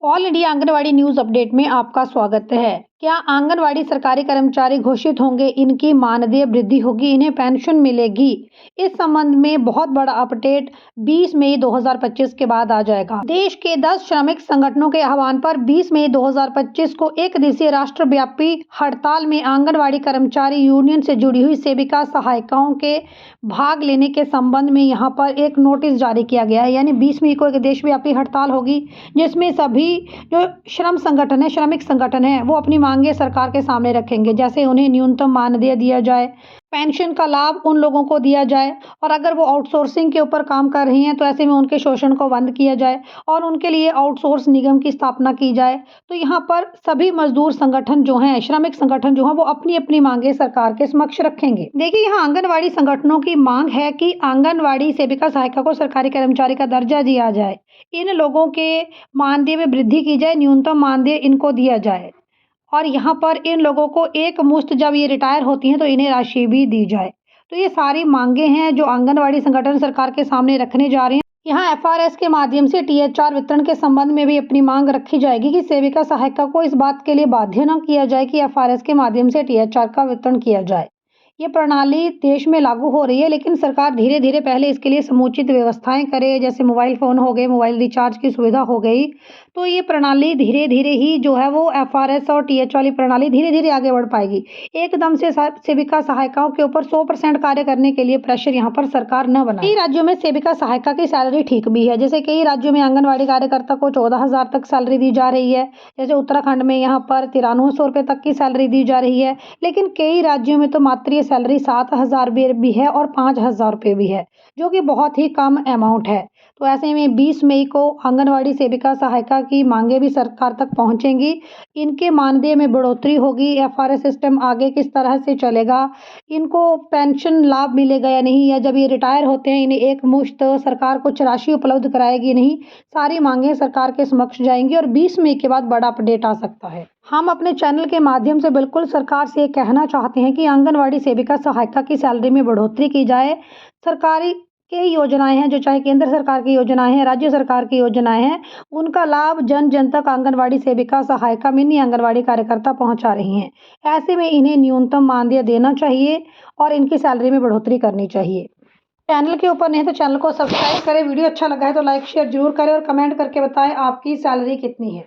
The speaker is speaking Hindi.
All India anganwadi news update में आपका स्वागत है। क्या आंगनवाड़ी सरकारी कर्मचारी घोषित होंगे? इनकी मानदेय वृद्धि होगी, इन्हें पेंशन मिलेगी। इस संबंध में बहुत बड़ा अपडेट 20 मई 2025 के बाद आ जाएगा। देश के 10 श्रमिक संगठनों के आह्वान पर 20 मई 2025 को एक दिवसीय राष्ट्रव्यापी हड़ताल में आंगनवाड़ी कर्मचारी यूनियन से जुड़ी हुई सेविका सहायिकाओं के भाग लेने के संबंध में यहाँ पर एक नोटिस जारी किया गया है। यानी 20 मई को एक देशव्यापी हड़ताल होगी, जिसमें सभी जो श्रमिक संगठन है वो अपनी मांगे सरकार के सामने रखेंगे। जैसे उन्हें न्यूनतम मानदेय दिया जाए, पेंशन का लाभ उन लोगों को दिया जाए, और अगर वो आउटसोर्सिंग के ऊपर काम कर रही हैं तो ऐसे में उनके शोषण को बंद किया जाए और उनके लिए आउटसोर्स निगम की स्थापना की जाए। तो यहाँ पर सभी मजदूर संगठन जो हैं, श्रमिक संगठन जो हैं, वो अपनी अपनी मांगे सरकार के समक्ष रखेंगे। देखिए, यहाँ आंगनवाड़ी संगठनों की मांग है कि आंगनवाड़ी सेविका सहायिका को सरकारी कर्मचारी का दर्जा दिया जाए, इन लोगों के मानदेय में वृद्धि की जाए, न्यूनतम मानदेय इनको दिया जाए, और यहाँ पर इन लोगों को एक मुश्त जब ये रिटायर होती हैं तो इन्हें राशि भी दी जाए। तो ये सारी मांगे हैं जो आंगनवाड़ी संगठन सरकार के सामने रखने जा रहे हैं। यहाँ एफआरएस के माध्यम से टीएचआर वितरण के संबंध में भी अपनी मांग रखी जाएगी कि सेविका सहायिका को इस बात के लिए बाध्य न किया जाए कि एफआरएस के माध्यम से टीएचआर का वितरण किया जाए। ये प्रणाली देश में लागू हो रही है, लेकिन सरकार धीरे धीरे पहले इसके लिए समुचित व्यवस्थाएं करे। जैसे मोबाइल फ़ोन हो गए, मोबाइल रिचार्ज की सुविधा हो गई, तो ये प्रणाली धीरे धीरे ही जो है वो एफआरएस और टीएच वाली प्रणाली धीरे धीरे आगे बढ़ पाएगी। एकदम से सेविका सहायिकाओं के ऊपर 100% कार्य करने के लिए प्रेशर यहाँ पर सरकार न बनाए। कई राज्यों में सेविका सहायिका की सैलरी ठीक भी है। जैसे कई राज्यों में आंगनबाड़ी कार्यकर्ता को 14,000 तक सैलरी दी जा रही है। जैसे उत्तराखंड में यहाँ पर 9300 रुपये तक की सैलरी दी जा रही है। लेकिन कई राज्यों में तो मात्र ये सैलरी 7,000 भी है और 5,000 रुपये भी है, जो कि बहुत ही कम अमाउंट है। तो ऐसे में 20 मई को आंगनवाड़ी सेविका सहायिका की मांगे भी सरकार तक पहुंचेंगी। इनके मानदेय में बढ़ोतरी होगी, एफआरएस सिस्टम आगे किस तरह से चलेगा, इनको पेंशन लाभ मिलेगा या नहीं, या जब ये रिटायर होते हैं इन्हें एक मुश्त सरकार कुछ राशि उपलब्ध कराएगी नहीं, सारी मांगे सरकार के समक्ष जाएंगी और 20 मई के बाद बड़ा अपडेट आ सकता है। हम अपने चैनल के माध्यम से बिल्कुल सरकार से ये कहना चाहते हैं कि आंगनवाड़ी सेविका सहायिका की सैलरी में बढ़ोतरी की जाए। सरकारी कई योजनाएं हैं, जो चाहे केंद्र सरकार की योजनाएं हैं, राज्य सरकार की योजनाएं हैं, उनका लाभ जन जन तक आंगनवाड़ी सेविका सहायिका, मिनी आंगनवाड़ी कार्यकर्ता पहुंचा रही हैं। ऐसे में इन्हें न्यूनतम मानदेय देना चाहिए और इनकी सैलरी में बढ़ोतरी करनी चाहिए। चैनल के ऊपर नहीं तो चैनल को सब्सक्राइब करें। वीडियो अच्छा लगा है तो लाइक शेयर जरूर करें और कमेंट करके बताएं आपकी सैलरी कितनी है।